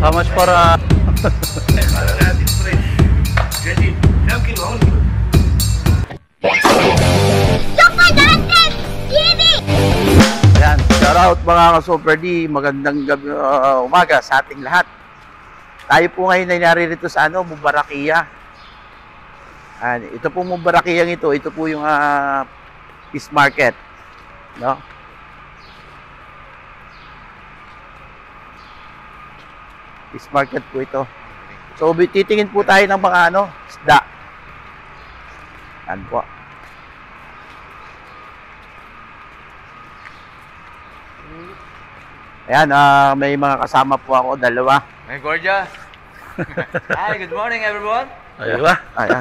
How much for Ayan, shout out mga ka-Super D, magandang gabi, umaga sa ating lahat. Tayo po ngayon ay naririto sa Mubarakia. Ito po Mubarakiyang ito po yung fish market, no? Fish market po ito. So titingin po tayo ng mga isda. Yan po. Ayan, may mga kasama po ako, dalawa. Hey, Gorgia. Hi, good morning everyone. Ayan ba? Ayan.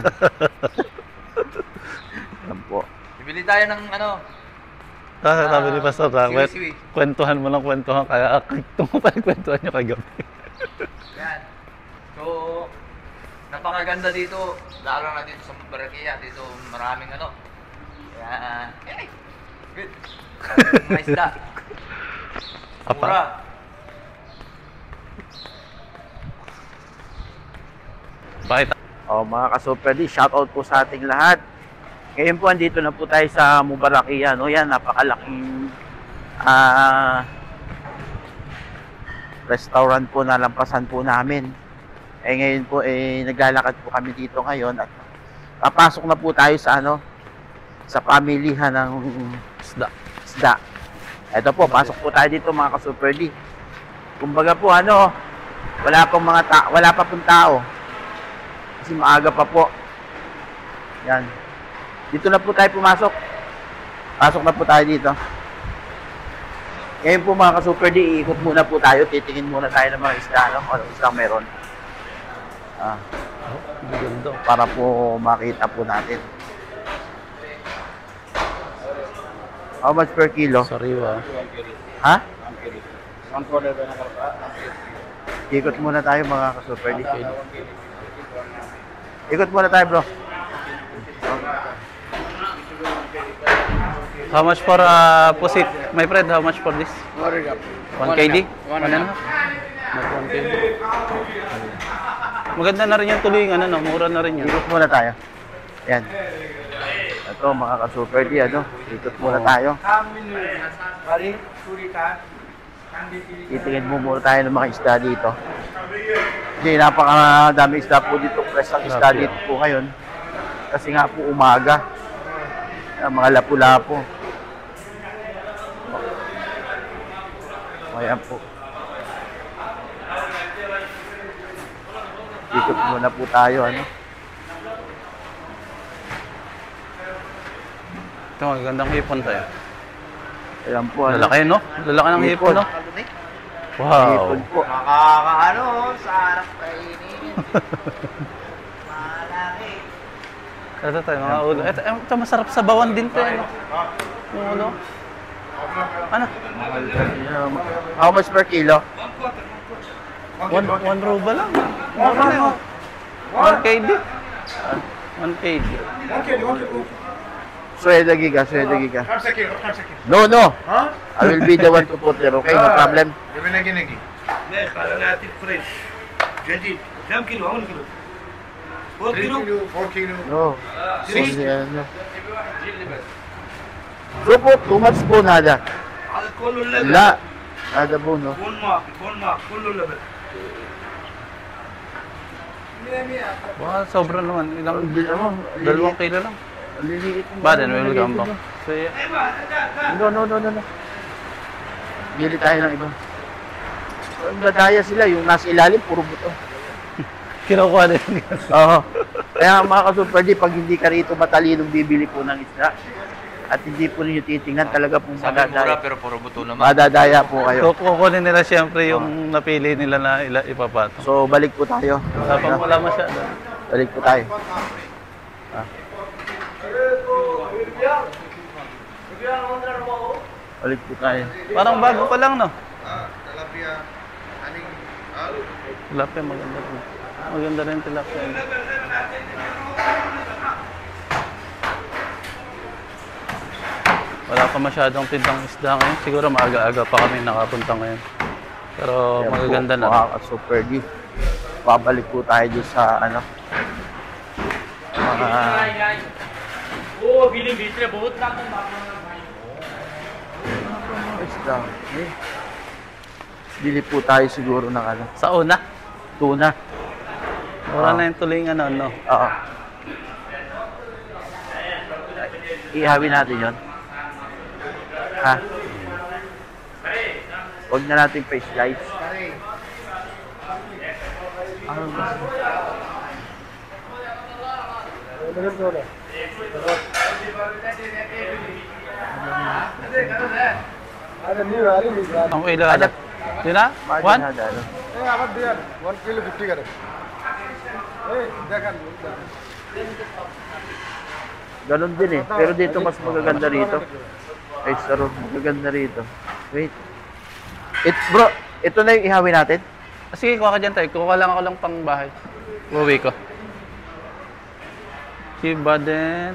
Ayan po. Bibili tayo ng Sabi ni Pastor, siwi-siwi. kwentuhan mo lang kwentuhan, kaya ito mo pa kwentuhan nyo kagabi. Yan. So, napakaganda dito. Lalo na dito sa Barakia. Dito maraming Kaya, good. Mga isda. Mura. Bakit? Mga ka-Super D, shout out po sa ating lahat. Ngayon po, andito na po tayo sa Mubarakia. Yan, napakalaking restaurant po na lampasan po namin. Ngayon po, naglalakad po kami dito ngayon at papasok na po tayo sa sa pamilihan ng isda. Ito po, pasok po tayo dito mga ka-Super D. Kumbaga po wala pa pong tao. Kasi maaga pa po. Yan. Dito na po tayo pumasok. Pasok na po tayo dito. Ngayon po mga ka-Super D, iikot muna po tayo. Titingin muna tayo ng mga isda. Anong isda meron. Para po makita po natin. How much per kilo? Sariwa. Ha? Ikot muna tayo mga ka-Super D. Ikot muna tayo bro. How much for pusit? My friend, how much for this? 1 KD? 1 and a half? Not 1 KD. Maganda na rin yung tuloy ng mura na rin yun. Ikot muna tayo. Yan. Ito mga ka-Super D, ikot muna tayo. Titingin mo muna tayo ng mga isda dito. Kasi napakadami isda po dito. Fresh ang isda dito po ngayon. Kasi nga po umaga. Mga lapu-lapu. Ayan po. Ikot muna po tayo. Ito, magandang hipon tayo. Ayan po. Lalaki, no? Lalaki ng hipon, no? Wow. Hipon po. Sa harap kainin. Malaki. Ito tayo, mga ulo. Ito masarap sa bawan din tayo, no? Yung ulo. Ano? How much per kilo? 1 ruba lang. 1 KD. 1 KD. Suweda giga. No. I will be the one to put there, okay? No problem. No. So po, too much po nada. La. Nada po, no? Wow, sobra naman. Ilang, 2 kilo lang. Liliit. Ba, then we'll come back. So, yeah. No. Bili tayo ng iba. Madaya sila, yung nasa ilalim, puro buto. Kinukuha din. Oo. Kaya mga ka-Super D, pag hindi ka rito matalinong bibili po ng isda, at hindi po ninyo titingnan, talaga pong Sabi mura madadaya. pero puro buto naman. Madadaya po kayo. Kukunin nila siyempre yung napili nila na ipapatong. So, balik po tayo. Kapag wala masyado. Balik po tayo. Balik po tayo. Parang bago pa lang, no? Tilapia, maganda rin. Maganda rin tilapia. Wala pa masyadong tindang isda ngayon. Siguro maaga-aga pa kami nakapunta ngayon. Pero Ayan magaganda po, na. mga Super D. Babalik po tayo doon sa ano. Mga वो फीलिंग भीतर बहुत ना isda. Eh. Bili po tayo siguro ng ano, Sa una, tuna. wala na yung tuloy ano, no? Oo. Ihawin natin yon. Ha? Huwag na natin pa-slice. Ano ba? Ang ilo, ano? Yun na? One? Ano? Ganon din eh. Pero dito mas magaganda rito. Ay, sarap. Magaganda rito. Wait. Bro, ito na yung ihawin natin. Sige, kuha ka dyan tayo. Kuha lang ako lang pang bahay. Uwi ko. Kiba din.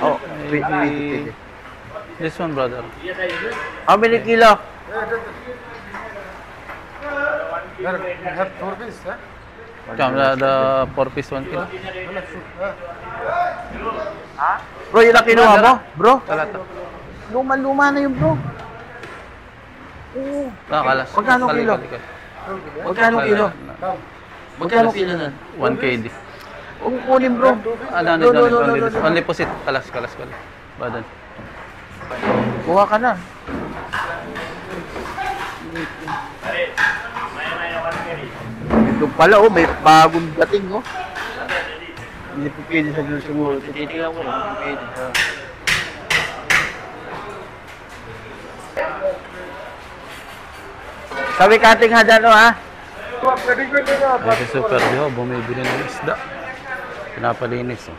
Oh, wait. This one, brother. How many kilo? Come, the 4-piece 1 kilo. Bro, yun ang kinuha mo? Bro? Kalata. Luma-luma na yung bro. Oo. Kalas. Magkano kilo? Magkano kilo? Magkano kilo na? 1 KD. Huwag mo kunin bro. No. Only pusit. Kalas. Badan. Kuha ka na. Ito pala oh, may bagong dating oh. Hindi po pwede sa ganun siguro. Tititignan ko lang. Pwede sa... Sabi kating hadano ha? Ay, si Super Dio, bumibili ng isda. Pinapalinis. Oh.